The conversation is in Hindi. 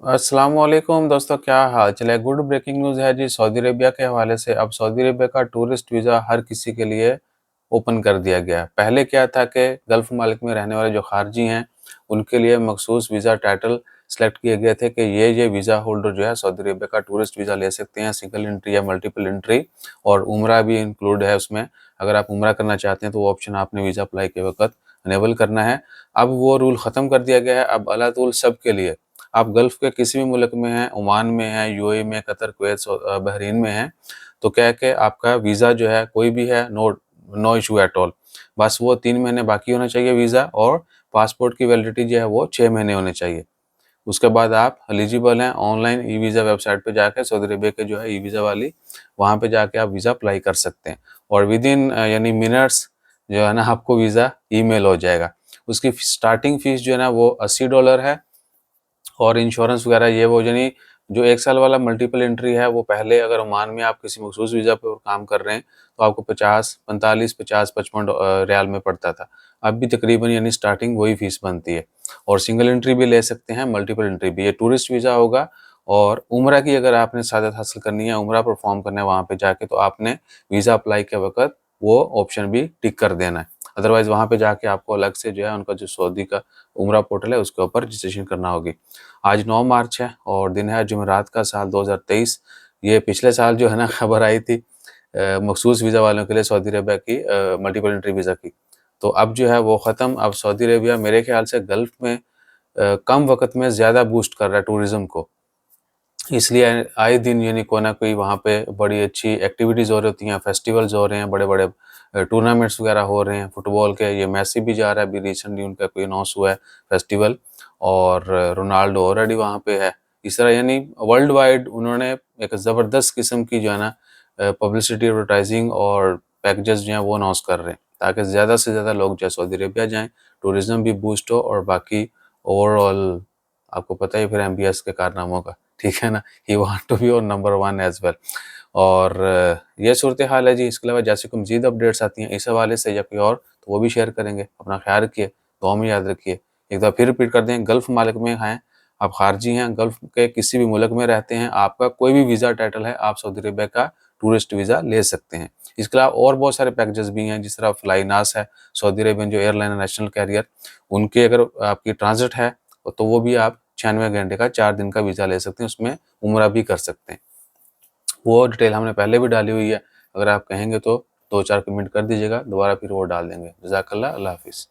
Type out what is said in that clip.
अस्सलाम वालेकुम दोस्तों, क्या हाल चाल है। गुड ब्रेकिंग न्यूज़ है जी सऊदी अरेबिया के हवाले से। अब सऊदी अरेबिया का टूरिस्ट वीज़ा हर किसी के लिए ओपन कर दिया गया है। पहले क्या था कि गल्फ़ ममालिक में रहने वाले जो खारजी हैं उनके लिए मखसूस वीज़ा टाइटल सेलेक्ट किए गए थे कि ये वीज़ा होल्डर जो है सऊदी अरेबिया का टूरिस्ट वीज़ा ले सकते हैं, सिंगल एंट्री या मल्टीपल एंट्री, और उम्रा भी इंक्लूड है उसमें। अगर आप उम्रा करना चाहते हैं तो वो ऑप्शन आपने वीज़ा अप्लाई के वक़्त इनेबल करना है। अब वो रूल ख़त्म कर दिया गया है। अब अला तूल सब के लिए, आप गल्फ़ के किसी भी मुल्क में हैं, ओमान में हैं, यूएई में, कतर, कुवैत, बहरीन में हैं, तो क्या है कि आपका वीज़ा जो है कोई भी है, नो इश्यू एट ऑल। बस वो 3 महीने बाकी होना चाहिए वीज़ा, और पासपोर्ट की वैलिडिटी जो है वो 6 महीने होने चाहिए। उसके बाद आप एलिजिबल हैं। ऑनलाइन ई वीज़ा वेबसाइट पे जाके सऊदी अरेबिया के जो है ई वीज़ा वाली, वहाँ पे जाके आप वीज़ा अप्लाई कर सकते हैं, और विदिन यानी मिनट्स जो है ना आपको वीज़ा ईमेल हो जाएगा। उसकी स्टार्टिंग फ़ीस जो है ना वो $80 है, और इंश्योरेंस वगैरह ये वो यानी जो 1 साल वाला मल्टीपल एंट्री है वो पहले अगर ओमान में आप किसी मखसूस वीज़ा पे काम कर रहे हैं तो आपको 50, 45, 50, 55 रियाल में पड़ता था। अब भी तकरीबन यानी स्टार्टिंग वही फ़ीस बनती है, और सिंगल एंट्री भी ले सकते हैं, मल्टीपल एंट्री भी। ये टूरिस्ट वीज़ा होगा, और उम्रा की अगर आपने सआदत हासिल करनी है, उम्रा परफ़ॉर्म करना है वहाँ पे जाके, तो आपने वीज़ा अप्लाई के वक़्त वो ऑप्शन भी टिक कर देना है। अदरवाइज़ वहाँ पे जाके आपको अलग से जो है उनका जो सऊदी का उम्रा पोर्टल है उसके ऊपर रजिस्ट्रेशन करना होगी। आज 9 मार्च है और दिन है जुमेरात का, साल 2023। ये पिछले साल जो है ना खबर आई थी मखसूस वीज़ा वालों के लिए सऊदी अरेबिया की, मल्टीपल एंट्री वीज़ा की। तो अब जो है वो ख़त्म। अब सऊदी अरेबिया मेरे ख़्याल से गल्फ़ में कम वक़्त में ज़्यादा बूस्ट कर रहा है टूरिज़्म को। इसलिए आए दिन यानी कोई ना कोई वहाँ पे बड़ी अच्छी एक्टिविटीज़ हो रही होती हैं, फेस्टिवल्स हो रहे हैं, बड़े-बड़े टूर्नामेंट्स वगैरह हो रहे हैं फुटबॉल के। ये मेसी भी जा रहा है, अभी रिसेंटली उनका कोई अनाउंस हुआ है फेस्टिवल, और रोनाल्डो ऑलरेडी वहाँ पे है। इस तरह यानी वर्ल्ड वाइड उन्होंने एक ज़बरदस्त किस्म की जो है ना पब्लिसिटी, एडवर्टाइजिंग और पैकेजेस जो हैं वो अनाउंस कर रहे हैं, ताकि ज़्यादा से ज़्यादा लोग जो है सऊदी अरेबिया जाएँ, टूरिज़्म भी बूस्ट हो, और बाकी ओवरऑल आपको पता ही फिर एमबीएस के कारनामों का, ठीक है ना? He want to be on number 1 as well. और ये सूरत हाल है जी। इसके अलावा जैसे कोई मज़ीद अपडेट्स आती हैं इस हवाले से या कोई और, तो वो भी शेयर करेंगे। अपना ख़्याल रखिए, दुआ में याद रखिए। एक बार फिर रिपीट कर दें, गल्फ़ मालिक में हैं, आप ख़ारजी हैं, गल्फ़ के किसी भी मुल्क में रहते हैं, आपका कोई भी वीज़ा टाइटल है, आप सऊदी अरेबिया का टूरिस्ट वीज़ा ले सकते हैं। इसके अलावा और बहुत सारे पैकेजेस भी हैं, जिस तरह फ्लाइनास है, सऊदी अरेबियन जो एयरलाइन है, नेशनल कैरियर, उनके अगर आपकी ट्रांज़िट है, तो वो भी आप 96 घंटे का 4 दिन का वीज़ा ले सकते हैं, उसमें उम्रा भी कर सकते हैं। वो डिटेल हमने पहले भी डाली हुई है, अगर आप कहेंगे तो 2-4 कमेंट कर दीजिएगा, दोबारा फिर वो डाल देंगे। जज़ाकल्लाह, अल्लाह हाफ़िज़।